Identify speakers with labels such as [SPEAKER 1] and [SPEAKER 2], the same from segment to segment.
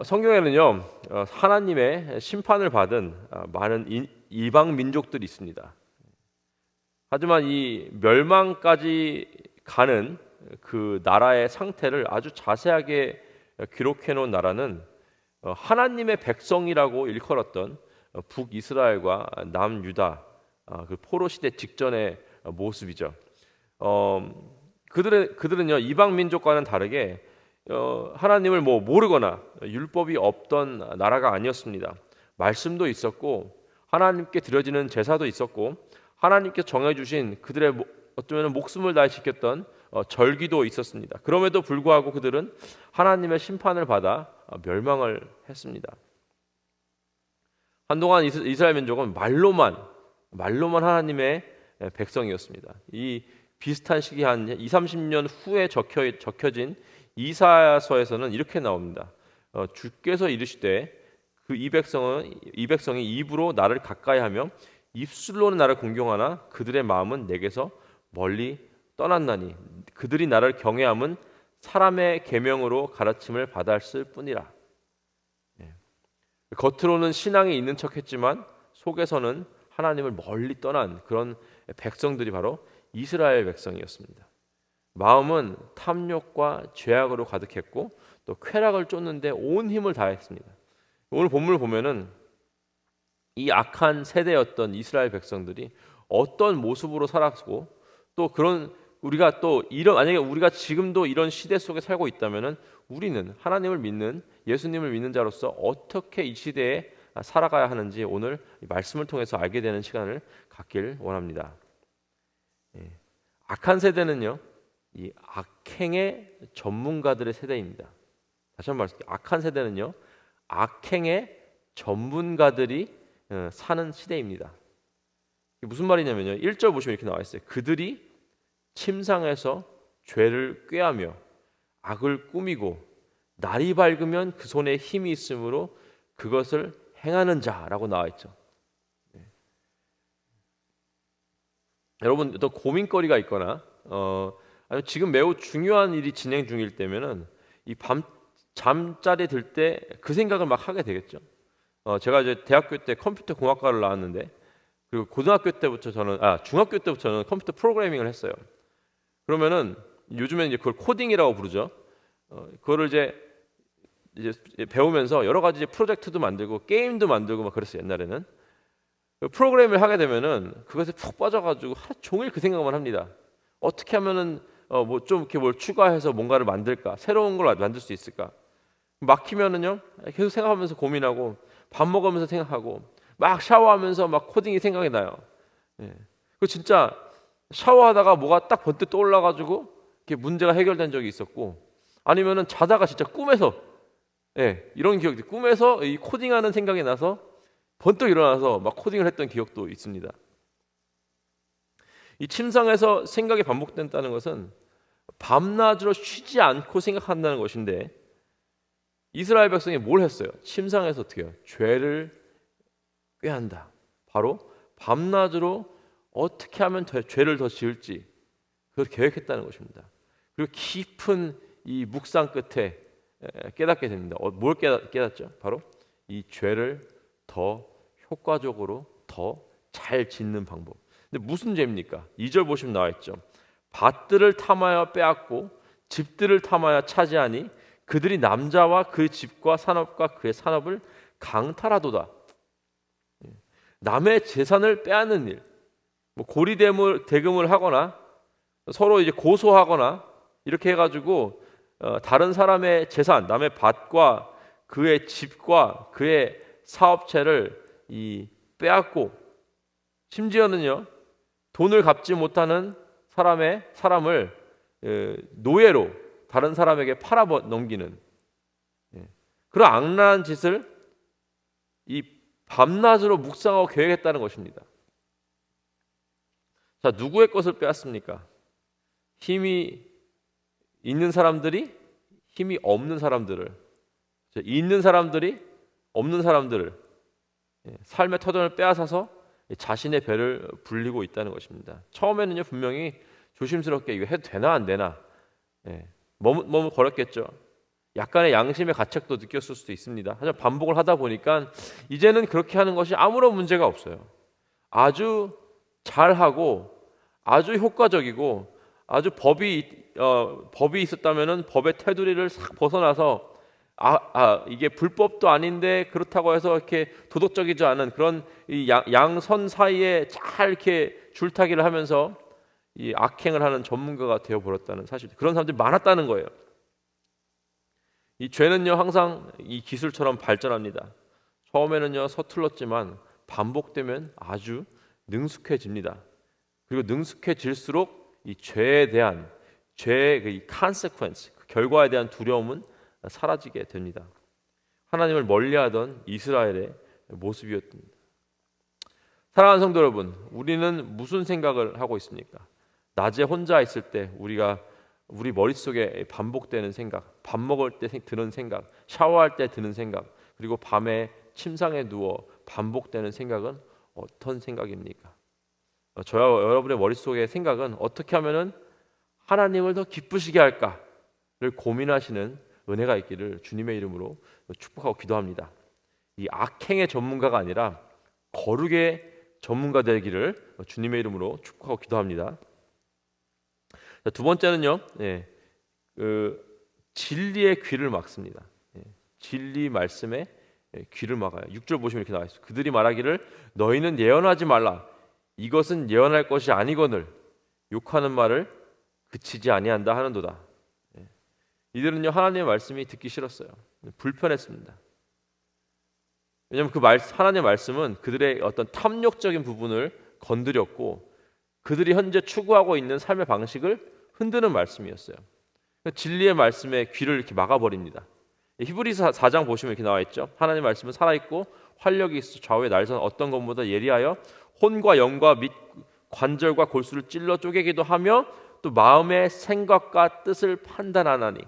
[SPEAKER 1] 성경에는요, 하나님의 심판을 받은 많은 이방 민족들이 있습니다. 하지만 이 멸망까지 가는 그 나라의 상태를 아주 자세하게 기록해 놓은 나라는 하나님의 백성이라고 일컬었던 북이스라엘과 남유다, 그 포로 시대 직전의 모습이죠. 그들은요, 이방 민족과는 다르게 하나님을 모르거나 율법이 없던 나라가 아니었습니다. 말씀도 있었고 하나님께 드려지는 제사도 있었고 하나님께 정해주신 그들의 어쩌면 목숨을 다해 지켰던 절기도 있었습니다. 그럼에도 불구하고 그들은 하나님의 심판을 받아 멸망을 했습니다. 한동안 이스라엘 민족은 말로만 하나님의 백성이었습니다. 이 비슷한 시기 한 2~30년 후에 적혀진 이사야서에서는 이렇게 나옵니다. 주께서 이르시되 이 백성이 입으로 나를 가까이하며 입술로는 나를 공경하나 그들의 마음은 내게서 멀리 떠났나니 그들이 나를 경외함은 사람의 계명으로 가르침을 받았을 뿐이라. 겉으로는 신앙이 있는 척했지만 속에서는 하나님을 멀리 떠난 그런 백성들이 바로 이스라엘 백성이었습니다. 마음은 탐욕과 죄악으로 가득했고 또 쾌락을 쫓는데 온 힘을 다했습니다. 오늘 본문을 보면은 이 악한 세대였던 이스라엘 백성들이 어떤 모습으로 살았고 또 그런 우리가 또 이런 만약에 우리가 지금도 이런 시대 속에 살고 있다면은 우리는 하나님을 믿는 예수님을 믿는 자로서 어떻게 이 시대에 살아가야 하는지 오늘 말씀을 통해서 알게 되는 시간을 갖길 원합니다. 악한 세대는요, 이 악행의 전문가들의 세대입니다. 다시 한번 말씀드릴게요. 악한 세대는요, 악행의 전문가들이 사는 시대입니다. 이게 무슨 말이냐면요, 1절 보시면 이렇게 나와 있어요. 그들이 침상에서 죄를 꾀하며 악을 꾸미고 날이 밝으면 그 손에 힘이 있으므로 그것을 행하는 자라고 나와 있죠. 여러분 또 고민거리가 있거나 아니면 지금 매우 중요한 일이 진행 중일 때면은 이 밤 잠자리 들 때 그 생각을 막 하게 되겠죠. 제가 이제 대학교 때 컴퓨터 공학과를 나왔는데 그리고 고등학교 때부터 중학교 때부터 저는 컴퓨터 프로그래밍을 했어요. 그러면은 요즘에 이제 그걸 코딩이라고 부르죠. 그거를 이제 배우면서 여러 가지 이제 프로젝트도 만들고 게임도 만들고 막 그랬어요. 옛날에는 프로그램을 하게 되면은 그것에 푹 빠져가지고 하루 종일 그 생각만 합니다. 어떻게 하면은 뭐 좀 이렇게 뭘 추가해서 뭔가를 만들까, 새로운 걸 만들 수 있을까. 막히면은요 계속 생각하면서 고민하고 밥 먹으면서 생각하고 막 샤워하면서 막 코딩이 생각이 나요. 그 진짜 샤워하다가 뭐가 딱 번뜩 떠올라가지고 이렇게 문제가 해결된 적이 있었고 아니면은 자다가 진짜 꿈에서 이런 기억이 꿈에서 이 코딩하는 생각이 나서 번뜩 일어나서 막 코딩을 했던 기억도 있습니다. 이 침상에서 생각이 반복된다는 것은 밤낮으로 쉬지 않고 생각한다는 것인데 이스라엘 백성이 뭘 했어요? 침상에서 어떻게 해요? 죄를 꾀한다. 바로 밤낮으로 어떻게 하면 죄를 더 지을지 그걸 계획했다는 것입니다. 그리고 깊은 이 묵상 끝에 깨닫게 됩니다. 뭘 깨닫죠? 바로 이 죄를 더 효과적으로 더 잘 짓는 방법. 근데 무슨 죄입니까? 2절 보시면 나와 있죠. 밭들을 탐하여 빼앗고 집들을 탐하여 차지하니 그들이 남자와 그 집과 산업과 그의 산업을 강탈하도다. 남의 재산을 빼앗는 일, 뭐 고리대금을 하거나 서로 이제 고소하거나 이렇게 해가지고 다른 사람의 재산, 남의 밭과 그의 집과 그의 사업체를 빼앗고 심지어는요 돈을 갚지 못하는 사람을 노예로 다른 사람에게 팔아 넘기는 그런 악랄한 짓을 이 밤낮으로 묵상하고 계획했다는 것입니다. 자, 누구의 것을 빼앗습니까? 힘이 있는 사람들이 힘이 없는 사람들을, 있는 사람들이 없는 사람들을 삶의 터전을 빼앗아서 자신의 배를 불리고 있다는 것입니다. 처음에는요 분명히 조심스럽게 이거 해도 되나 안 되나 머뭇거렸겠죠. 약간의 양심의 가책도 느꼈을 수도 있습니다. 하지만 반복을 하다 보니까 이제는 그렇게 하는 것이 아무런 문제가 없어요. 아주 잘하고 아주 효과적이고 아주 법이 있었다면은 법의 테두리를 싹 벗어나서 이게 불법도 아닌데 그렇다고 해서 이렇게 도덕적이지 않은 그런 이 양선 사이에 잘 이렇게 줄타기를 하면서 이 악행을 하는 전문가가 되어 버렸다는 사실, 그런 사람들이 많았다는 거예요. 이 죄는요 항상 이 기술처럼 발전합니다. 처음에는요 서툴렀지만 반복되면 아주 능숙해집니다. 그리고 능숙해질수록 이 죄에 대한 죄의 그 consequence, 그 결과에 대한 두려움은 사라지게 됩니다. 하나님을 멀리하던 이스라엘의 모습이었습니다. 사랑하는 성도 여러분, 우리는 무슨 생각을 하고 있습니까? 낮에 혼자 있을 때 우리 머릿속에 반복되는 생각, 밥 먹을 때 드는 생각, 샤워할 때 드는 생각, 그리고 밤에 침상에 누워 반복되는 생각은 어떤 생각입니까? 저와 여러분의 머릿속의 생각은 어떻게 하면은 하나님을 더 기쁘시게 할까를 고민하시는 은혜가 있기를 주님의 이름으로 축복하고 기도합니다. 이 악행의 전문가가 아니라 거룩의 전문가 되기를 주님의 이름으로 축복하고 기도합니다. 두 번째는요, 진리의 귀를 막습니다. 진리 말씀에 귀를 막아요. 6절 보시면 이렇게 나와 있어요. 그들이 말하기를 너희는 예언하지 말라. 이것은 예언할 것이 아니거늘 욕하는 말을 그치지 아니한다 하는도다. 이들은요 하나님의 말씀이 듣기 싫었어요. 불편했습니다. 왜냐하면 하나님의 말씀은 그들의 어떤 탐욕적인 부분을 건드렸고 그들이 현재 추구하고 있는 삶의 방식을 흔드는 말씀이었어요. 진리의 말씀에 귀를 이렇게 막아버립니다. 히브리서 4장 보시면 이렇게 나와 있죠. 하나님의 말씀은 살아있고 활력이 있어 좌우에 날선 어떤 것보다 예리하여 혼과 영과 및 관절과 골수를 찔러 쪼개기도 하며 또 마음의 생각과 뜻을 판단하나니.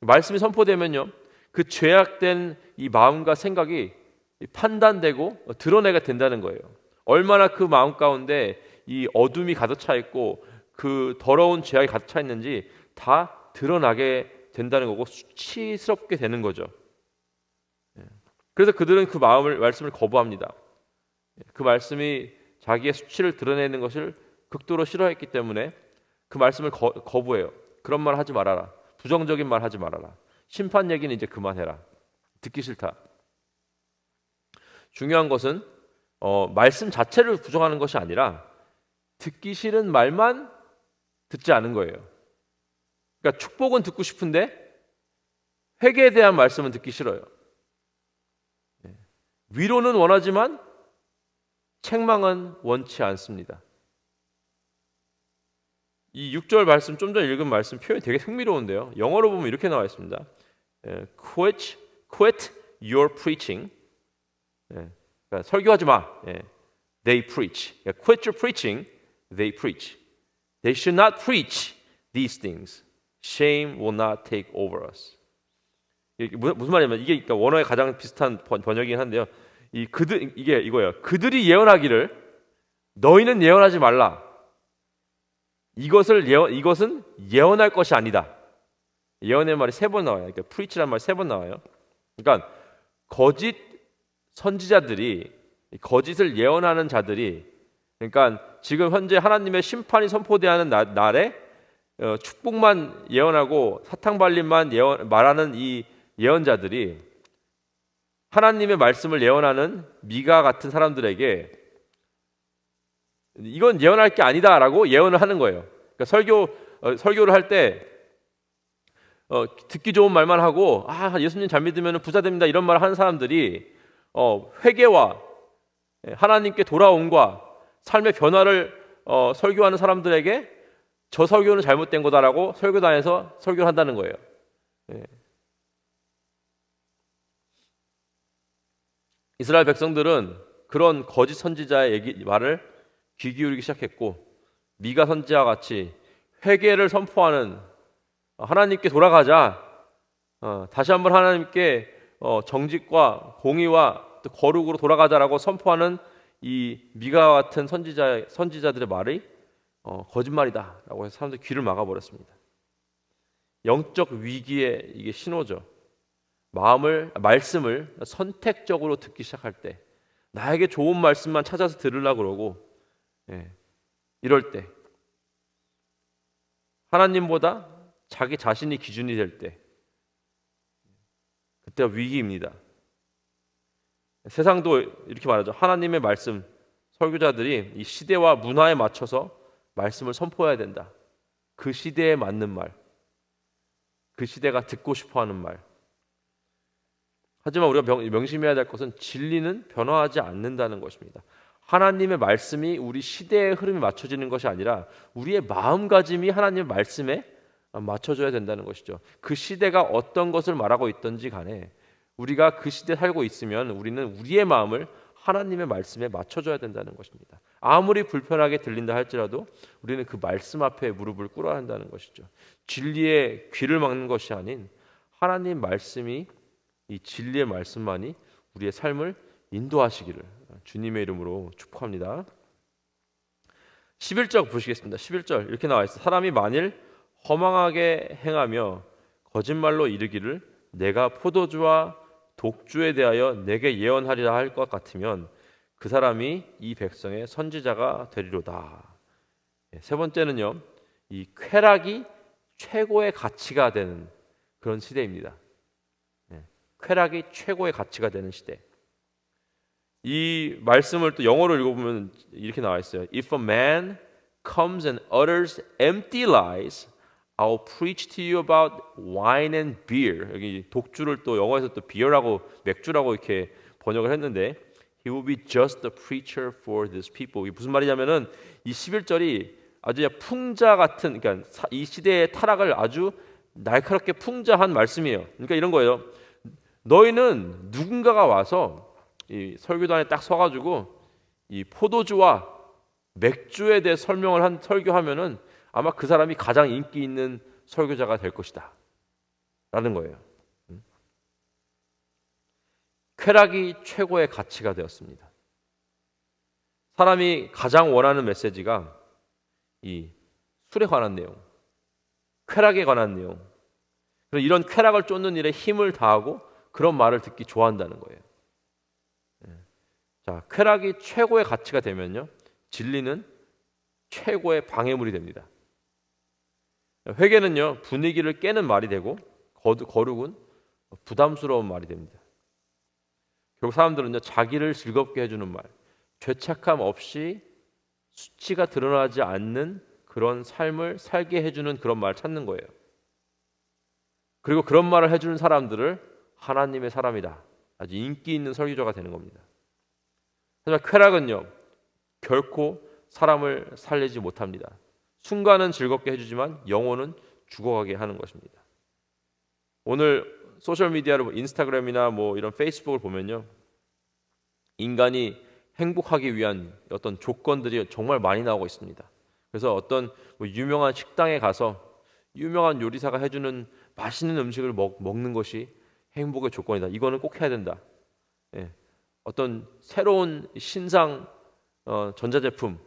[SPEAKER 1] 말씀이 선포되면요 그 죄악된 이 마음과 생각이 판단되고 드러내게 된다는 거예요. 얼마나 그 마음 가운데 이 어둠이 가득 차 있고 그 더러운 죄악이 가득 차 있는지 다 드러나게 된다는 거고 수치스럽게 되는 거죠. 그래서 그들은 그 말씀을 거부합니다. 그 말씀이 자기의 수치를 드러내는 것을 극도로 싫어했기 때문에 그 말씀을 거부해요. 그런 말 하지 말아라. 부정적인 말 하지 말아라. 심판 얘기는 이제 그만해라. 듣기 싫다. 중요한 것은 말씀 자체를 부정하는 것이 아니라 듣기 싫은 말만 듣지 않은 거예요. 그러니까 축복은 듣고 싶은데 회개에 대한 말씀은 듣기 싫어요. 위로는 원하지만 책망은 원치 않습니다. 이 6절 말씀, 좀 전에 읽은 말씀 표현이 되게 흥미로운데요. 영어로 보면 이렇게 나와 있습니다. Quit your preaching. 그러니까 설교하지 마. They preach. Quit your preaching. They preach. They should not preach these things. Shame will not take over us. 이게 무슨 말이냐면 이게 그러니까 원어에 가장 비슷한 번역이긴 한데요. 이게 이거예요. 그들이 예언하기를 너희는 예언하지 말라. 이것은 예언할 것이 아니다. 예언의 말이 3번 나와요. 그러니까 preach란 말이 3번 나와요. 그러니까 거짓 선지자들이, 거짓을 예언하는 자들이, 그러니까 지금 현재 하나님의 심판이 선포되는 날에 축복만 예언하고 사탕발림만 말하는 이 예언자들이 하나님의 말씀을 예언하는 미가 같은 사람들에게 이건 예언할 게 아니다라고 예언을 하는 거예요. 그러니까 설교를 할 때 듣기 좋은 말만 하고 예수님 잘 믿으면 부자 됩니다 이런 말을 하는 사람들이 회개와 하나님께 돌아옴과 삶의 변화를 설교하는 사람들에게 저 설교는 잘못된 거다라고 설교단에서 설교를 한다는 거예요. 이스라엘 백성들은 그런 거짓 선지자의 말을 귀 기울이기 시작했고 미가 선지자와 같이 회개를 선포하는 하나님께 돌아가자, 다시 한번 하나님께 정직과 공의와 또 거룩으로 돌아가자라고 선포하는 이 미가 같은 선지자들의 말이 거짓말이다라고 해서 사람들이 귀를 막아버렸습니다. 영적 위기의 이게 신호죠. 말씀을 선택적으로 듣기 시작할 때, 나에게 좋은 말씀만 찾아서 들으려고 그러고, 이럴 때, 하나님보다 자기 자신이 기준이 될 때, 그때가 위기입니다. 세상도 이렇게 말하죠. 하나님의 말씀, 설교자들이 이 시대와 문화에 맞춰서 말씀을 선포해야 된다. 그 시대에 맞는 말, 그 시대가 듣고 싶어하는 말. 하지만 우리가 명심해야 될 것은 진리는 변화하지 않는다는 것입니다. 하나님의 말씀이 우리 시대의 흐름에 맞춰지는 것이 아니라 우리의 마음가짐이 하나님의 말씀에 맞춰져야 된다는 것이죠. 그 시대가 어떤 것을 말하고 있든지 간에 우리가 그 시대에 살고 있으면 우리는 우리의 마음을 하나님의 말씀에 맞춰줘야 된다는 것입니다. 아무리 불편하게 들린다 할지라도 우리는 그 말씀 앞에 무릎을 꿇어야 한다는 것이죠. 진리의 귀를 막는 것이 아닌 하나님 말씀이, 이 진리의 말씀만이 우리의 삶을 인도하시기를 주님의 이름으로 축복합니다. 11절 보시겠습니다. 11절 이렇게 나와 있어요. 사람이 만일 허망하게 행하며 거짓말로 이르기를 내가 포도주와 독주에 대하여 내게 예언하리라 할 것 같으면 그 사람이 이 백성의 선지자가 되리로다. 세 번째는요, 이 쾌락이 최고의 가치가 되는 그런 시대입니다. 쾌락이 최고의 가치가 되는 시대. 이 말씀을 또 영어로 읽어보면 이렇게 나와 있어요. If a man comes and utters empty lies, I'll preach to you about wine and beer. 여기 독주를 또 영어에서 또 beer라고 맥주라고 이렇게 번역을 했는데 He will be just the preacher for this people. 이게 무슨 말이냐면은 이 11절이 아주 풍자 같은, 그러니까 이 시대의 타락을 아주 날카롭게 풍자한 말씀이에요. 그러니까 이런 거예요. 너희는 누군가가 와서 이 설교단에 딱 서가지고 이 포도주와 맥주에 대해 설교하면은 아마 그 사람이 가장 인기 있는 설교자가 될 것이다 라는 거예요. 쾌락이 최고의 가치가 되었습니다. 사람이 가장 원하는 메시지가 이 술에 관한 내용, 쾌락에 관한 내용, 이런 쾌락을 쫓는 일에 힘을 다하고 그런 말을 듣기 좋아한다는 거예요. 자, 쾌락이 최고의 가치가 되면요, 진리는 최고의 방해물이 됩니다. 회개는요, 분위기를 깨는 말이 되고 거룩은 부담스러운 말이 됩니다. 결국 사람들은요, 자기를 즐겁게 해주는 말, 죄책감 없이 수치가 드러나지 않는 그런 삶을 살게 해주는 그런 말을 찾는 거예요. 그리고 그런 말을 해주는 사람들을 하나님의 사람이다, 아주 인기 있는 설교자가 되는 겁니다. 하지만 쾌락은요, 결코 사람을 살리지 못합니다. 순간은 즐겁게 해주지만 영혼은 죽어가게 하는 것입니다. 오늘 소셜미디어를 인스타그램이나 뭐 이런 페이스북을 보면요, 인간이 행복하기 위한 어떤 조건들이 정말 많이 나오고 있습니다. 그래서 어떤 유명한 식당에 가서 유명한 요리사가 해주는 맛있는 음식을 먹는 것이 행복의 조건이다. 이거는 꼭 해야 된다. 어떤 새로운 신상 전자제품,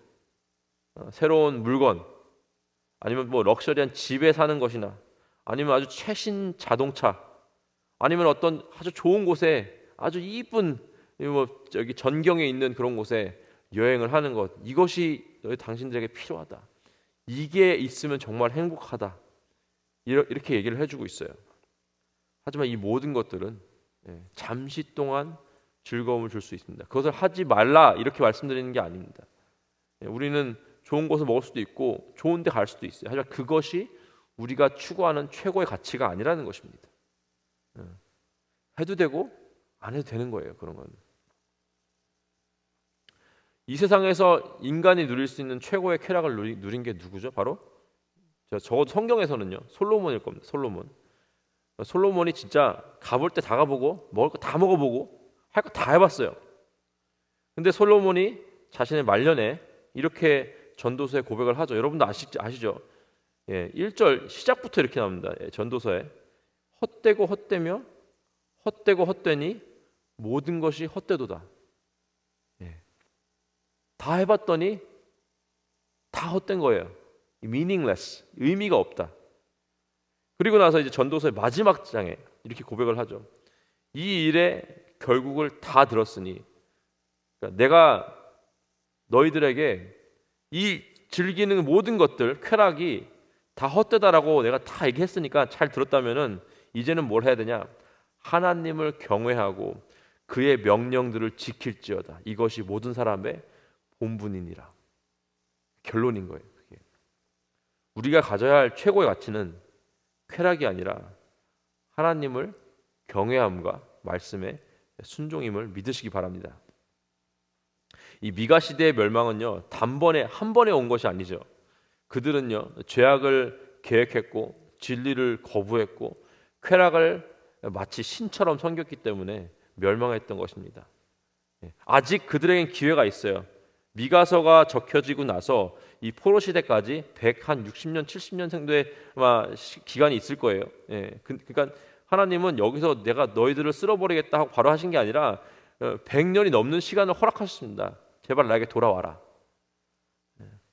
[SPEAKER 1] 새로운 물건, 아니면 뭐 럭셔리한 집에 사는 것이나, 아니면 아주 최신 자동차, 아니면 어떤 아주 좋은 곳에 아주 이쁜 저기 전경에 있는 그런 곳에 여행을 하는 것, 이것이 당신들에게 필요하다. 이게 있으면 정말 행복하다. 이렇게 얘기를 해주고 있어요. 하지만 이 모든 것들은 잠시 동안 즐거움을 줄 수 있습니다. 그것을 하지 말라 이렇게 말씀드리는 게 아닙니다. 우리는 좋은 곳을 먹을 수도 있고 좋은 데 갈 수도 있어요. 하지만 그것이 우리가 추구하는 최고의 가치가 아니라는 것입니다. 해도 되고 안 해도 되는 거예요. 그런 건. 이 세상에서 인간이 누릴 수 있는 최고의 쾌락을 누린 게 누구죠? 바로 적어도 성경에서는요, 솔로몬일 겁니다. 솔로몬이 진짜 가볼 때 다 가보고 먹을 거 다 먹어보고 할 거 다 해봤어요. 근데 솔로몬이 자신의 말년에 이렇게 전도서에 고백을 하죠. 여러분도 아시죠? 1절 시작부터 이렇게 나옵니다. 전도서에 헛되고 헛되며 헛되고 헛되니 모든 것이 헛되도다. 다 해봤더니 다 헛된 거예요. meaningless, 의미가 없다. 그리고 나서 이제 전도서의 마지막 장에 이렇게 고백을 하죠. 이 일에 결국을 다 들었으니, 그러니까 내가 너희들에게 이 즐기는 모든 것들, 쾌락이 다 헛되다라고 내가 다 얘기했으니까 잘 들었다면은 이제는 뭘 해야 되냐? 하나님을 경외하고 그의 명령들을 지킬지어다. 이것이 모든 사람의 본분이니라. 결론인 거예요. 그게. 우리가 가져야 할 최고의 가치는 쾌락이 아니라 하나님을 경외함과 말씀에 순종임을 믿으시기 바랍니다. 이 미가 시대의 멸망은요, 단번에 한 번에 온 것이 아니죠. 그들은요, 죄악을 계획했고 진리를 거부했고 쾌락을 마치 신처럼 섬겼기 때문에 멸망했던 것입니다. 아직 그들에겐 기회가 있어요. 미가서가 적혀지고 나서 이 포로 시대까지 160년, 70년 정도의 기간이 있을 거예요. 그러니까 하나님은 여기서 내가 너희들을 쓸어버리겠다 하고 바로 하신 게 아니라 100년이 넘는 시간을 허락하셨습니다. 제발 나에게 돌아와라.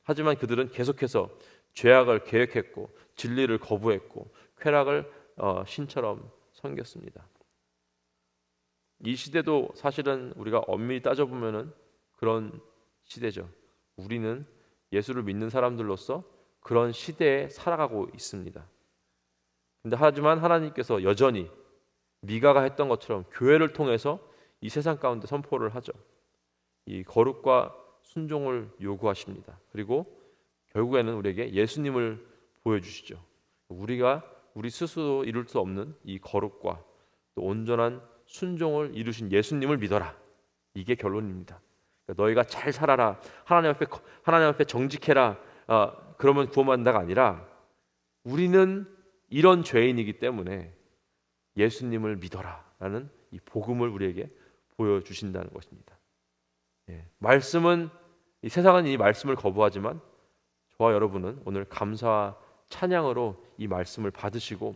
[SPEAKER 1] 하지만 그들은 계속해서 죄악을 계획했고 진리를 거부했고 쾌락을 신처럼 섬겼습니다. 이 시대도 사실은 우리가 엄밀히 따져보면은 그런 시대죠. 우리는 예수를 믿는 사람들로서 그런 시대에 살아가고 있습니다. 근데 하지만 하나님께서 여전히 미가가 했던 것처럼 교회를 통해서 이 세상 가운데 선포를 하죠. 이 거룩과 순종을 요구하십니다. 그리고 결국에는 우리에게 예수님을 보여주시죠. 우리가 우리 스스로 이룰 수 없는 이 거룩과 또 온전한 순종을 이루신 예수님을 믿어라. 이게 결론입니다. 그러니까 너희가 잘 살아라, 하나님 앞에 정직해라, 그러면 구원받는다가 아니라 우리는 이런 죄인이기 때문에 예수님을 믿어라라는 이 복음을 우리에게 보여주신다는 것입니다. 말씀은 이 세상은 이 말씀을 거부하지만 저와 여러분은 오늘 감사와 찬양으로 이 말씀을 받으시고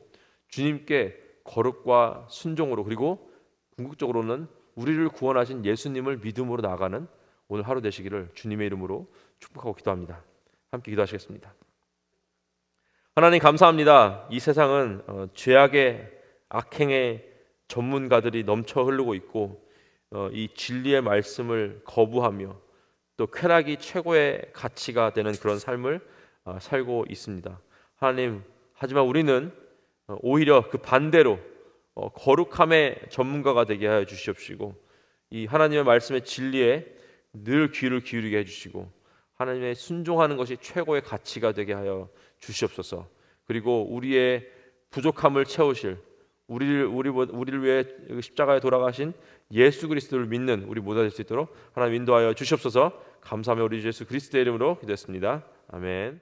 [SPEAKER 1] 주님께 거룩과 순종으로 그리고 궁극적으로는 우리를 구원하신 예수님을 믿음으로 나아가는 오늘 하루 되시기를 주님의 이름으로 축복하고 기도합니다. 함께 기도하시겠습니다. 하나님 감사합니다. 이 세상은 죄악의 악행의 전문가들이 넘쳐 흐르고 있고 이 진리의 말씀을 거부하며 또 쾌락이 최고의 가치가 되는 그런 삶을 살고 있습니다. 하나님, 하지만 우리는 오히려 그 반대로 거룩함의 전문가가 되게 하여 주시옵시고 이 하나님의 말씀의 진리에 늘 귀를 기울이게 해주시고 하나님의 순종하는 것이 최고의 가치가 되게 하여 주시옵소서. 그리고 우리의 부족함을 채우실 우리를 위해 십자가에 돌아가신 예수 그리스도를 믿는 우리 모두가 될 수 있도록 하나님 인도하여 주시옵소서. 감사하며 우리 예수 그리스도의 이름으로 기도했습니다. 아멘.